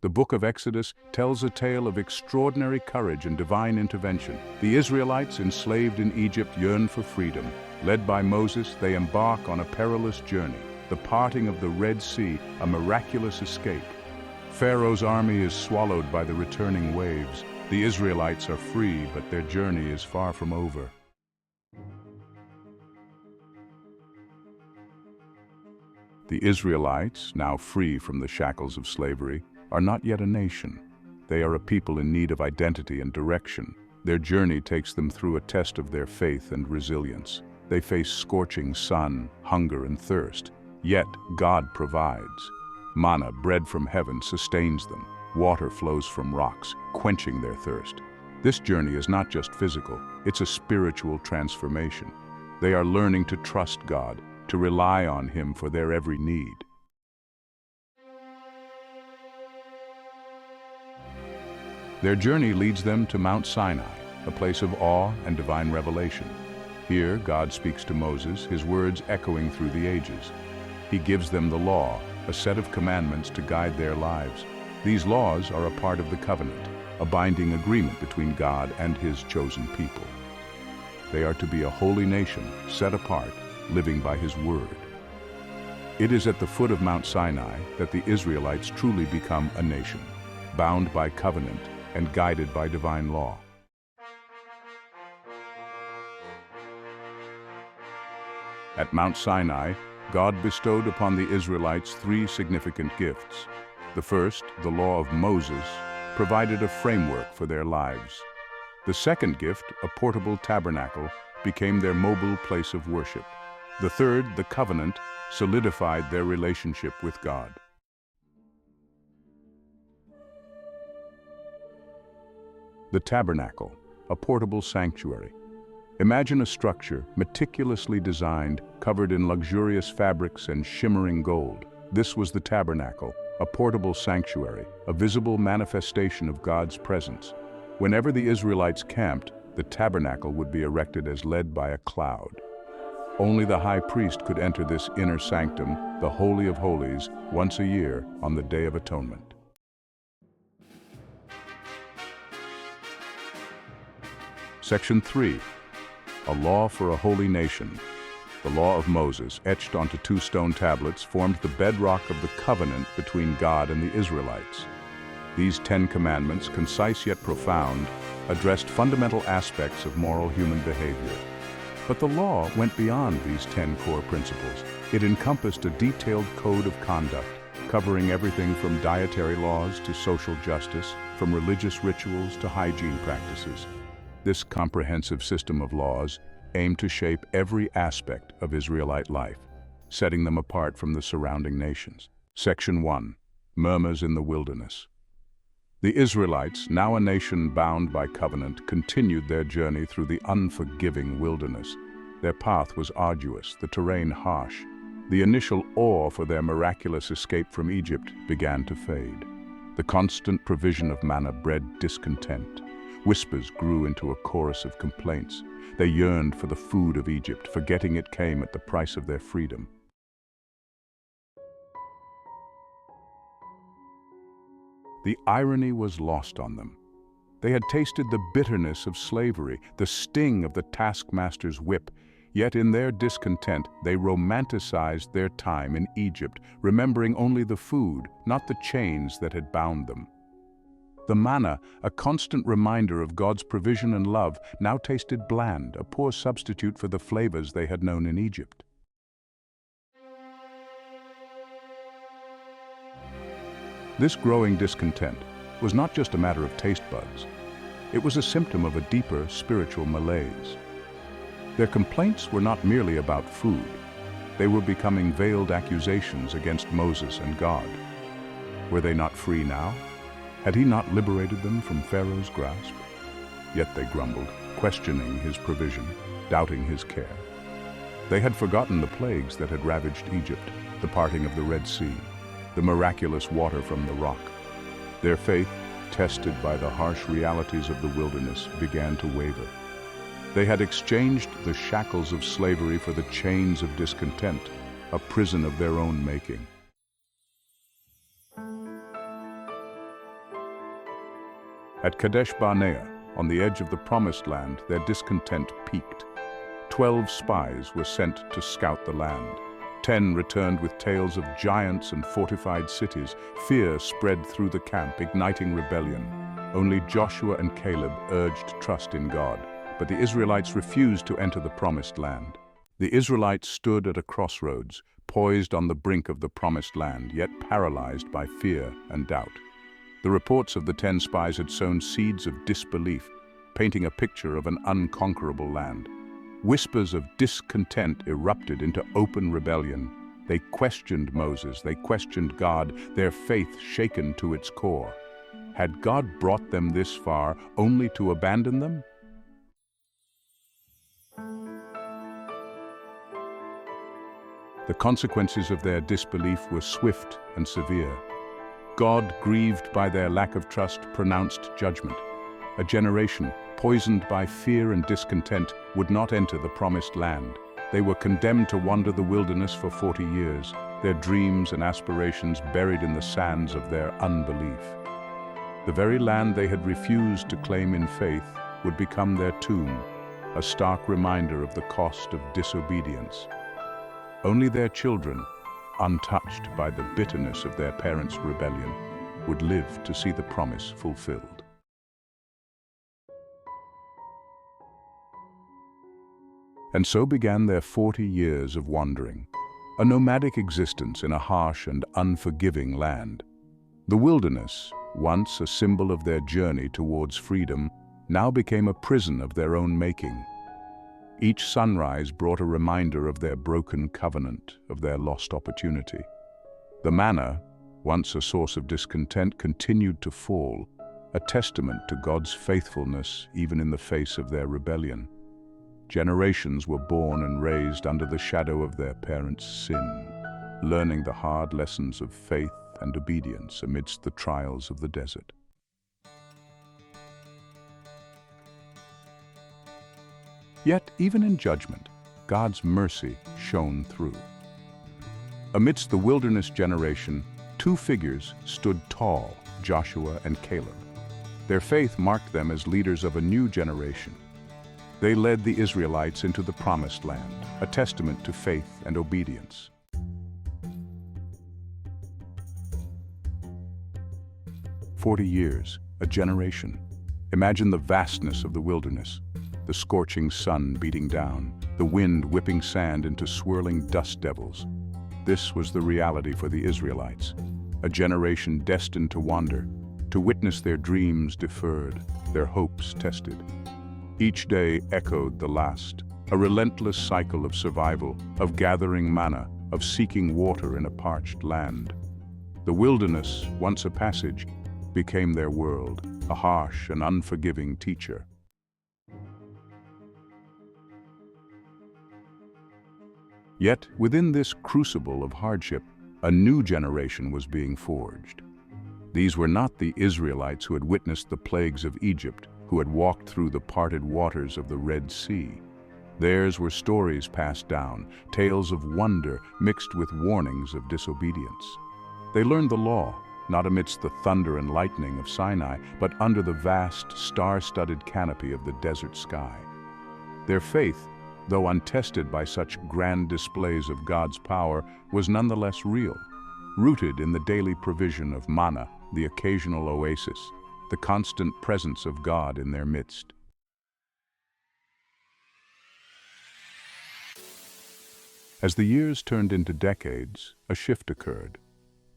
The book of Exodus tells a tale of extraordinary courage and divine intervention. The Israelites, enslaved in Egypt, yearn for freedom. Led by Moses, they embark on a perilous journey, the parting of the Red Sea, a miraculous escape. Pharaoh's army is swallowed by the returning waves. The Israelites are free, but their journey is far from over. The Israelites, now free from the shackles of slavery, are not yet a nation. They are a people in need of identity and direction. Their journey takes them through a test of their faith and resilience. They face scorching sun, hunger, and thirst. Yet God provides. Manna, bread from heaven, sustains them. Water flows from rocks, quenching their thirst. This journey is not just physical, it's a spiritual transformation. They are learning to trust God, to rely on Him for their every need. Their journey leads them to Mount Sinai, a place of awe and divine revelation. Here, God speaks to Moses, His words echoing through the ages. He gives them the law, a set of commandments to guide their lives. These laws are a part of the covenant, a binding agreement between God and His chosen people. They are to be a holy nation, set apart, living by His word. It is at the foot of Mount Sinai that the Israelites truly become a nation, bound by covenant and guided by divine law. At Mount Sinai, God bestowed upon the Israelites three significant gifts. The first, the law of Moses, provided a framework for their lives. The second gift, a portable tabernacle, became their mobile place of worship. The third, the covenant, solidified their relationship with God. The tabernacle, a portable sanctuary. Imagine a structure meticulously designed, covered in luxurious fabrics and shimmering gold. This was the tabernacle, a portable sanctuary, a visible manifestation of God's presence. Whenever the Israelites camped, the tabernacle would be erected as led by a cloud. Only the high priest could enter this inner sanctum, the Holy of Holies, once a year on the Day of Atonement. Section 3. A law for a holy nation. The law of Moses, etched onto 2 stone tablets, formed the bedrock of the covenant between God and the Israelites. These 10 commandments, concise yet profound, addressed fundamental aspects of moral human behavior. But the law went beyond these 10 core principles. It encompassed a detailed code of conduct, covering everything from dietary laws to social justice, from religious rituals to hygiene practices. This comprehensive system of laws aimed to shape every aspect of Israelite life, setting them apart from the surrounding nations. Section 1. Murmurs in the wilderness. The Israelites, now a nation bound by covenant, continued their journey through the unforgiving wilderness. Their path was arduous, the terrain harsh. The initial awe for their miraculous escape from Egypt began to fade. The constant provision of manna bred discontent. Whispers grew into a chorus of complaints. They yearned for the food of Egypt, forgetting it came at the price of their freedom. The irony was lost on them. They had tasted the bitterness of slavery, the sting of the taskmaster's whip, yet in their discontent they romanticized their time in Egypt, remembering only the food, not the chains that had bound them. The manna, a constant reminder of God's provision and love, now tasted bland, a poor substitute for the flavors they had known in Egypt. This growing discontent was not just a matter of taste buds. It was a symptom of a deeper spiritual malaise. Their complaints were not merely about food. They were becoming veiled accusations against Moses and God. Were they not free now? Had He not liberated them from Pharaoh's grasp? Yet they grumbled, questioning His provision, doubting His care. They had forgotten the plagues that had ravaged Egypt, the parting of the Red Sea, the miraculous water from the rock. Their faith, tested by the harsh realities of the wilderness, began to waver. They had exchanged the shackles of slavery for the chains of discontent, a prison of their own making. At Kadesh Barnea, on the edge of the Promised Land, their discontent peaked. 12 spies were sent to scout the land. 10 returned with tales of giants and fortified cities. Fear spread through the camp, igniting rebellion. Only Joshua and Caleb urged trust in God, but the Israelites refused to enter the Promised Land. The Israelites stood at a crossroads, poised on the brink of the Promised Land, yet paralyzed by fear and doubt. The reports of the 10 spies had sown seeds of disbelief, painting a picture of an unconquerable land. Whispers of discontent erupted into open rebellion. They questioned Moses, they questioned God, their faith shaken to its core. Had God brought them this far only to abandon them? The consequences of their disbelief were swift and severe. God, grieved by their lack of trust, pronounced judgment. A generation, poisoned by fear and discontent, would not enter the Promised Land. They were condemned to wander the wilderness for 40 years, their dreams and aspirations buried in the sands of their unbelief. The very land they had refused to claim in faith would become their tomb, a stark reminder of the cost of disobedience. Only their children, untouched by the bitterness of their parents' rebellion, would live to see the promise fulfilled. And so began their 40 years of wandering, a nomadic existence in a harsh and unforgiving land. The wilderness, once a symbol of their journey towards freedom, now became a prison of their own making. Each sunrise brought a reminder of their broken covenant, of their lost opportunity. The manna, once a source of discontent, continued to fall, a testament to God's faithfulness even in the face of their rebellion. Generations were born and raised under the shadow of their parents' sin, learning the hard lessons of faith and obedience amidst the trials of the desert. Yet, even in judgment, God's mercy shone through. Amidst the wilderness generation, 2 figures stood tall, Joshua and Caleb. Their faith marked them as leaders of a new generation. They led the Israelites into the Promised Land, a testament to faith and obedience. "40 years, a generation. Imagine the vastness of the wilderness. The scorching sun beating down, the wind whipping sand into swirling dust devils. This was the reality for the Israelites, a generation destined to wander, to witness their dreams deferred, their hopes tested. Each day echoed the last, a relentless cycle of survival, of gathering manna, of seeking water in a parched land. The wilderness, once a passage, became their world, a harsh and unforgiving teacher. Yet, within this crucible of hardship, a new generation was being forged. These were not the Israelites who had witnessed the plagues of Egypt, who had walked through the parted waters of the Red Sea. Theirs were stories passed down, tales of wonder mixed with warnings of disobedience. They learned the law, not amidst the thunder and lightning of Sinai, but under the vast, star-studded canopy of the desert sky. Their faith, though untested by such grand displays of God's power, was nonetheless real, rooted in the daily provision of manna, the occasional oasis, the constant presence of God in their midst. As the years turned into decades, a shift occurred.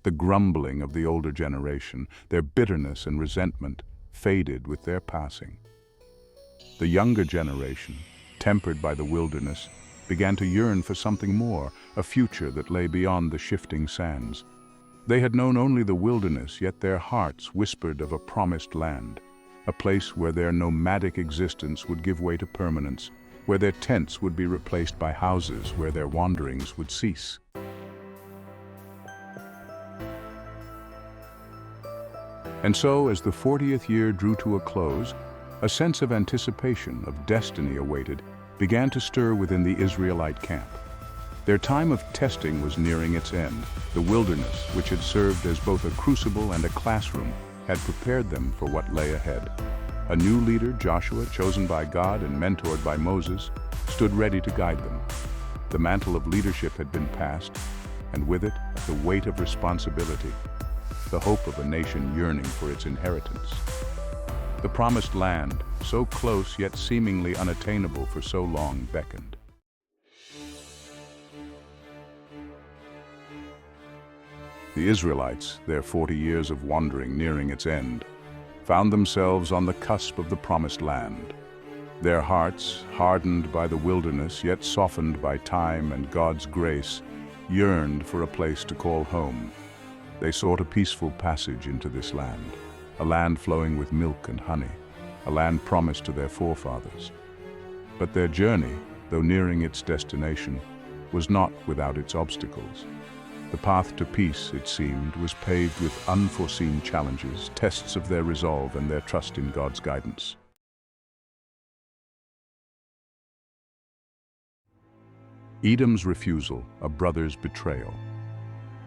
The grumbling of the older generation, their bitterness and resentment, faded with their passing. The younger generation, tempered by the wilderness, began to yearn for something more, a future that lay beyond the shifting sands. They had known only the wilderness, yet their hearts whispered of a promised land, a place where their nomadic existence would give way to permanence, where their tents would be replaced by houses, where their wanderings would cease. And so, as the 40th year drew to a close, a sense of anticipation, of destiny awaited, began to stir within the Israelite camp. Their time of testing was nearing its end. The wilderness, which had served as both a crucible and a classroom, had prepared them for what lay ahead. A new leader, Joshua, chosen by God and mentored by Moses, stood ready to guide them. The mantle of leadership had been passed, and with it, the weight of responsibility, the hope of a nation yearning for its inheritance. The promised land, so close yet seemingly unattainable for so long, beckoned. The Israelites, their 40 years of wandering nearing its end, found themselves on the cusp of the promised land. Their hearts, hardened by the wilderness yet softened by time and God's grace, yearned for a place to call home. They sought a peaceful passage into this land, a land flowing with milk and honey, a land promised to their forefathers. But their journey, though nearing its destination, was not without its obstacles. The path to peace, it seemed, was paved with unforeseen challenges, tests of their resolve and their trust in God's guidance. Edom's refusal, a brother's betrayal.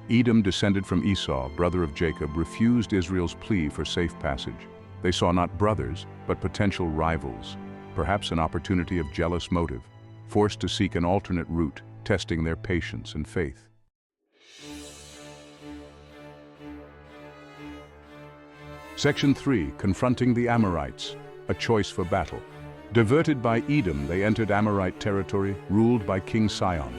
Edom, descended from Esau, brother of Jacob, refused Israel's plea for safe passage. They saw not brothers, but potential rivals, perhaps an opportunity of jealous motive, forced to seek an alternate route, testing their patience and faith. Section 3, confronting the Amorites, a choice for battle. Diverted by Edom, they entered Amorite territory, ruled by King Sihon.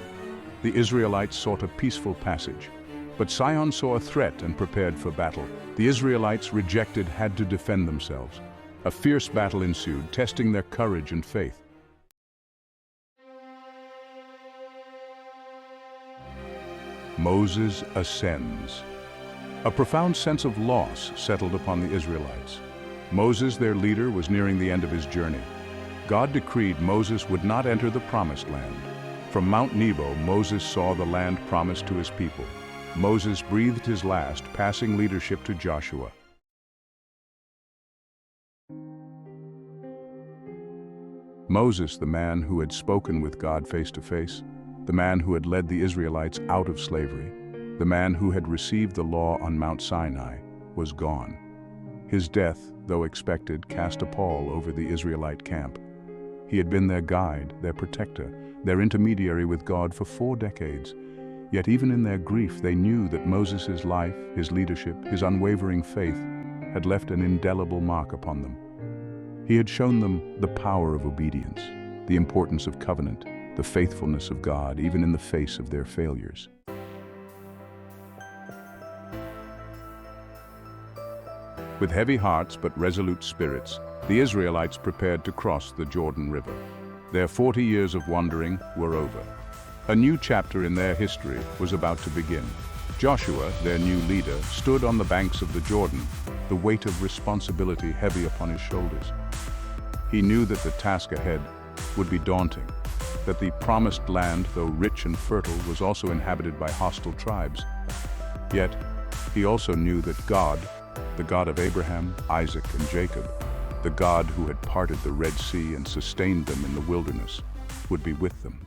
The Israelites sought a peaceful passage, but Sihon saw a threat and prepared for battle. The Israelites, rejected, had to defend themselves. A fierce battle ensued, testing their courage and faith. Moses ascends. A profound sense of loss settled upon the Israelites. Moses, their leader, was nearing the end of his journey. God decreed Moses would not enter the promised land. From Mount Nebo, Moses saw the land promised to his people. Moses breathed his last, passing leadership to Joshua. Moses, the man who had spoken with God face to face, the man who had led the Israelites out of slavery, the man who had received the law on Mount Sinai, was gone. His death, though expected, cast a pall over the Israelite camp. He had been their guide, their protector, their intermediary with God for 4 decades. Yet even in their grief, they knew that Moses' life, his leadership, his unwavering faith had left an indelible mark upon them. He had shown them the power of obedience, the importance of covenant, the faithfulness of God, even in the face of their failures. With heavy hearts but resolute spirits, the Israelites prepared to cross the Jordan River. Their 40 years of wandering were over. A new chapter in their history was about to begin. Joshua, their new leader, stood on the banks of the Jordan, the weight of responsibility heavy upon his shoulders. He knew that the task ahead would be daunting, that the promised land, though rich and fertile, was also inhabited by hostile tribes. Yet, he also knew that God, the God of Abraham, Isaac, and Jacob, the God who had parted the Red Sea and sustained them in the wilderness, would be with them.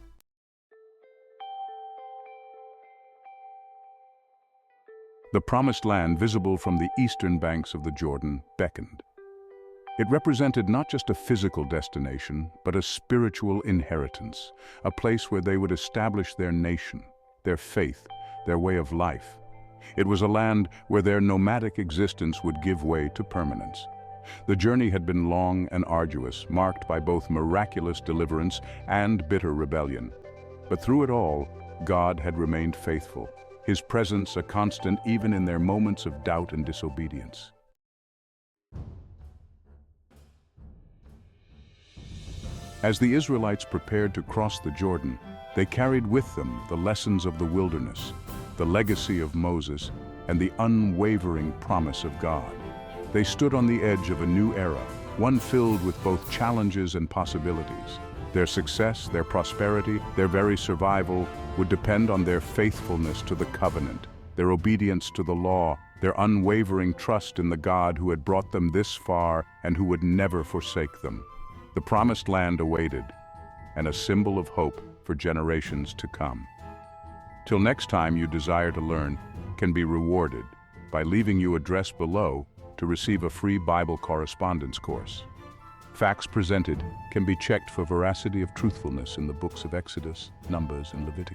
The promised land, visible from the eastern banks of the Jordan, beckoned. It represented not just a physical destination, but a spiritual inheritance, a place where they would establish their nation, their faith, their way of life. It was a land where their nomadic existence would give way to permanence. The journey had been long and arduous, marked by both miraculous deliverance and bitter rebellion. But through it all, God had remained faithful, His presence a constant even in their moments of doubt and disobedience. As the Israelites prepared to cross the Jordan, they carried with them the lessons of the wilderness, the legacy of Moses, and the unwavering promise of God. They stood on the edge of a new era, one filled with both challenges and possibilities. Their success, their prosperity, their very survival would depend on their faithfulness to the covenant, their obedience to the law, their unwavering trust in the God who had brought them this far and who would never forsake them. The promised land awaited, and a symbol of hope for generations to come. Till next time you desire to learn can be rewarded by leaving your address below to receive a free Bible correspondence course. Facts presented can be checked for veracity of truthfulness in the books of Exodus, Numbers, and Leviticus.